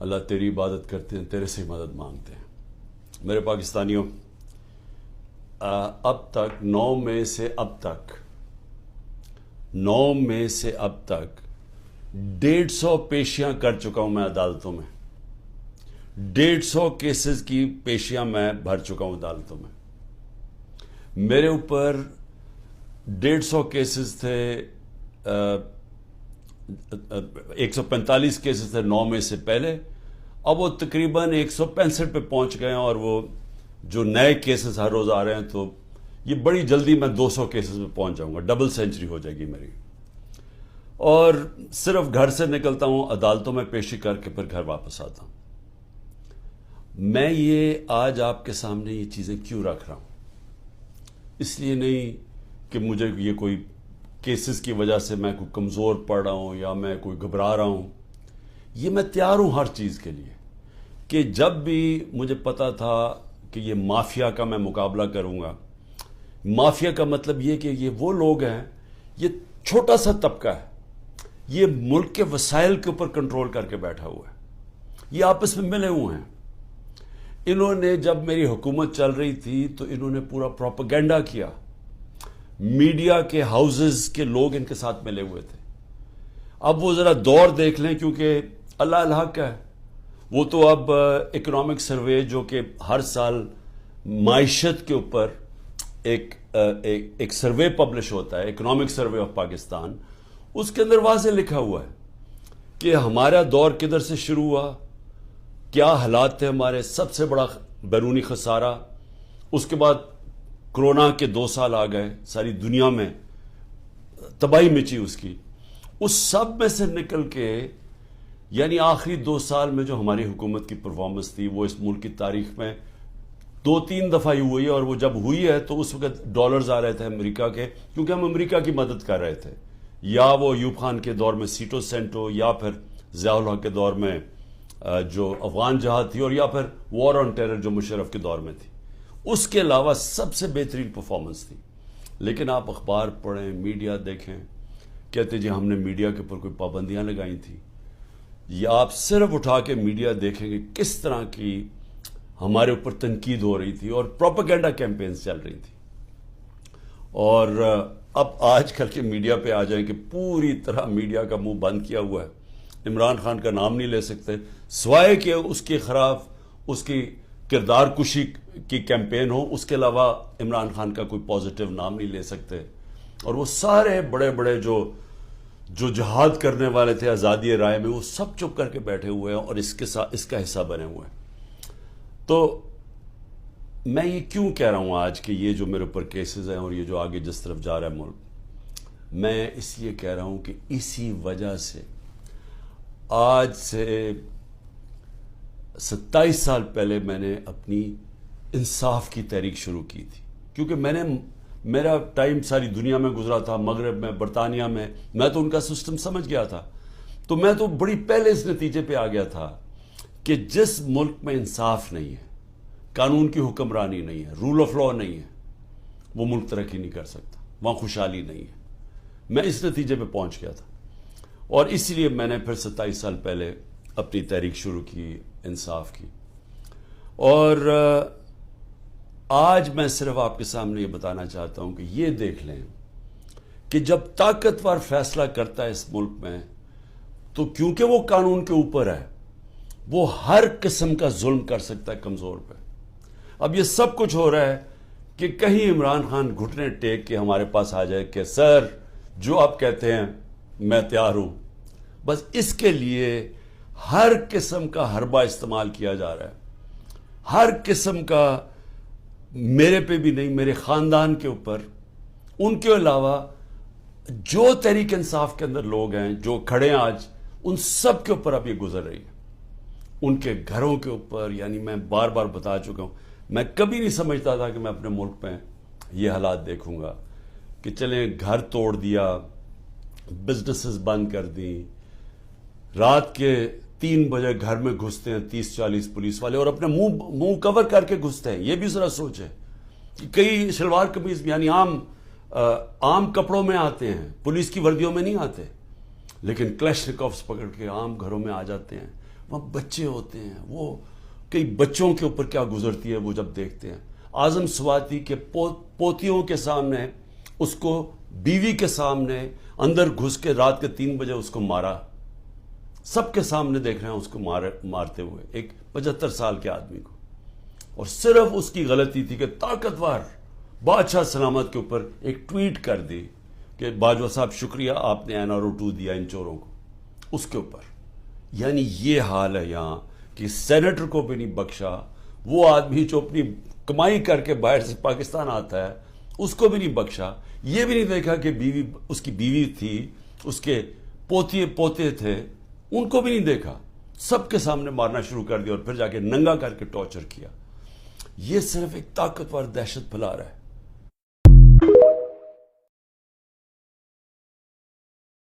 اللہ تیری عبادت کرتے ہیں، تیرے سے مدد مانگتے ہیں۔ میرے پاکستانیوں، اب تک 9 مئی سے اب تک 150 پیشیاں کر چکا ہوں میں عدالتوں میں۔ 150 کیسز کی پیشیاں میں بھر چکا ہوں عدالتوں میں۔ میرے اوپر 150 کیسز تھے، 145 کیسز تھے 9 مئی سے پہلے، اب وہ تقریباً 165 پہ پہنچ گئے ہیں، اور وہ جو نئے کیسز ہر روز آ رہے ہیں، تو یہ بڑی جلدی میں 200 کیسز پہ پہنچ جاؤں گا، ڈبل سینچری ہو جائے گی میری۔ اور صرف گھر سے نکلتا ہوں، عدالتوں میں پیشی کر کے پھر گھر واپس آتا ہوں۔ میں یہ آج آپ کے سامنے یہ چیزیں کیوں رکھ رہا ہوں؟ اس لیے نہیں کہ مجھے یہ کوئی کیسز کی وجہ سے میں کوئی کمزور پڑ رہا ہوں یا میں کوئی گھبرا رہا ہوں۔ یہ میں تیار ہوں ہر چیز کے لیے، کہ جب بھی مجھے پتا تھا کہ یہ مافیا کا میں مقابلہ کروں گا۔ مافیا کا مطلب یہ کہ یہ وہ لوگ ہیں، یہ چھوٹا سا طبقہ ہے، یہ ملک کے وسائل کے اوپر کنٹرول کر کے بیٹھا ہوا ہے، یہ آپس میں ملے ہوئے ہیں۔ انہوں نے جب میری حکومت چل رہی تھی تو انہوں نے پورا پروپیگنڈا کیا، میڈیا کے ہاؤسز کے لوگ ان کے ساتھ ملے ہوئے تھے۔ اب وہ ذرا دور دیکھ لیں، کیونکہ اللہ الحق ہے، وہ تو اب اکنامک سروے جو کہ ہر سال معیشت کے اوپر ایک سروے پبلش ہوتا ہے، اکنامک سروے آف پاکستان، اس کے اندر واضح لکھا ہوا ہے کہ ہمارا دور کدھر سے شروع ہوا، کیا حالات تھے ہمارے، سب سے بڑا بیرونی خسارہ، اس کے بعد کرونا کے 2 سال آ گئے، ساری دنیا میں تباہی مچی اس کی، اس سب میں سے نکل کے یعنی آخری 2 سال میں جو ہماری حکومت کی پرفارمنس تھی، وہ اس ملک کی تاریخ میں 2-3 دفعہ ہی ہوئی ہے، اور وہ جب ہوئی ہے تو اس وقت ڈالرز آ رہے تھے امریکہ کے، کیونکہ ہم امریکہ کی مدد کر رہے تھے، یا وہ ایوب خان کے دور میں سیٹو سینٹو، یا پھر ضیاء الحق کے دور میں جو افغان جہاد تھی، اور یا پھر وار آن ٹیرر جو مشرف کے دور میں تھی۔ اس کے علاوہ سب سے بہترین پرفارمنس تھی۔ لیکن آپ اخبار پڑھیں، میڈیا دیکھیں، کہتے جی ہم نے میڈیا کے اوپر کوئی پابندیاں لگائی تھیں، یا آپ صرف اٹھا کے میڈیا دیکھیں گے کس طرح کی ہمارے اوپر تنقید ہو رہی تھی اور پروپیگنڈا کیمپینز چل رہی تھی۔ اور اب آج کل کے میڈیا پہ آ جائیں کہ پوری طرح میڈیا کا منہ بند کیا ہوا ہے، عمران خان کا نام نہیں لے سکتے، سوائے کہ اس کے خلاف اس کی کردار کشی کی کیمپین ہو، اس کے علاوہ عمران خان کا کوئی پازیٹیو نام نہیں لے سکتے۔ اور وہ سارے بڑے بڑے جو جہاد کرنے والے تھے آزادی رائے میں، وہ سب چپ کر کے بیٹھے ہوئے ہیں اور اس کا حصہ بنے ہوئے ہیں۔ تو میں یہ کیوں کہہ رہا ہوں آج کہ یہ جو میرے اوپر کیسز ہیں اور یہ جو آگے جس طرف جا رہا ہے ملک، میں اس لیے کہہ رہا ہوں کہ اسی وجہ سے آج سے 27 سال پہلے میں نے اپنی انصاف کی تحریک شروع کی تھی، کیونکہ میرا ٹائم ساری دنیا میں گزرا تھا، مغرب میں، برطانیہ میں تو ان کا سسٹم سمجھ گیا تھا، تو میں تو بڑی پہلے اس نتیجے پہ آ گیا تھا کہ جس ملک میں انصاف نہیں ہے، قانون کی حکمرانی نہیں ہے، رول آف لا نہیں ہے، وہ ملک ترقی نہیں کر سکتا، وہاں خوشحالی نہیں ہے۔ میں اس نتیجے پہ پہنچ گیا تھا، اور اس لیے میں نے پھر 27 سال پہلے اپنی تحریک شروع کی انصاف کی۔ اور آج میں صرف آپ کے سامنے یہ بتانا چاہتا ہوں کہ یہ دیکھ لیں کہ جب طاقتور فیصلہ کرتا ہے اس ملک میں، تو کیونکہ وہ قانون کے اوپر ہے، وہ ہر قسم کا ظلم کر سکتا ہے کمزور پہ۔ اب یہ سب کچھ ہو رہا ہے کہ کہیں عمران خان گھٹنے ٹیک کے ہمارے پاس آ جائے کہ سر جو آپ کہتے ہیں میں تیار ہوں، بس اس کے لیے ہر قسم کا حربہ استعمال کیا جا رہا ہے، ہر قسم کا، میرے پہ بھی نہیں، میرے خاندان کے اوپر، ان کے علاوہ جو تحریک انصاف کے اندر لوگ ہیں جو کھڑے ہیں آج، ان سب کے اوپر اب یہ گزر رہی ہے، ان کے گھروں کے اوپر۔ یعنی میں بار بار بتا چکا ہوں، میں کبھی نہیں سمجھتا تھا کہ میں اپنے ملک میں یہ حالات دیکھوں گا کہ چلیں گھر توڑ دیا، بزنسز بند کر دیں، رات کے 3 بجے گھر میں گھستے ہیں 30-40 پولیس والے، اور اپنے منہ کور کر کے گھستے ہیں۔ یہ بھی ذرا سوچیں کہ کئی شلوار قمیض یعنی عام کپڑوں میں آتے ہیں، پولیس کی وردیوں میں نہیں آتے، لیکن کلیشنکوفز پکڑ کے عام گھروں میں آ جاتے ہیں، وہاں بچے ہوتے ہیں، وہ کئی بچوں کے اوپر کیا گزرتی ہے وہ جب دیکھتے ہیں. اعظم سواتی کے پوتیوں کے سامنے اس کو، بیوی کے سامنے اندر گھس کے رات کے 3 بجے اس کو مارا. سب کے سامنے دیکھ رہے ہیں اس کو مارتے ہوئے، ایک 75 سال کے آدمی کو. اور صرف اس کی غلطی تھی کہ طاقتور بادشاہ سلامت کے اوپر ایک ٹویٹ کر دی کہ باجوہ صاحب شکریہ آپ نے NRO 2 دیا ان چوروں کو، اس کے اوپر. یعنی یہ حال ہے یہاں کہ سینیٹر کو بھی نہیں بخشا، وہ آدمی جو اپنی کمائی کر کے باہر سے پاکستان آتا ہے اس کو بھی نہیں بخشا. یہ بھی نہیں دیکھا کہ بیوی، اس کی بیوی تھی، اس کے پوتے تھے، ان کو بھی نہیں دیکھا. سب کے سامنے مارنا شروع کر دیا اور پھر جا کے ننگا کر کے ٹارچر کیا. یہ صرف ایک طاقتور دہشت پھیلا رہا ہے.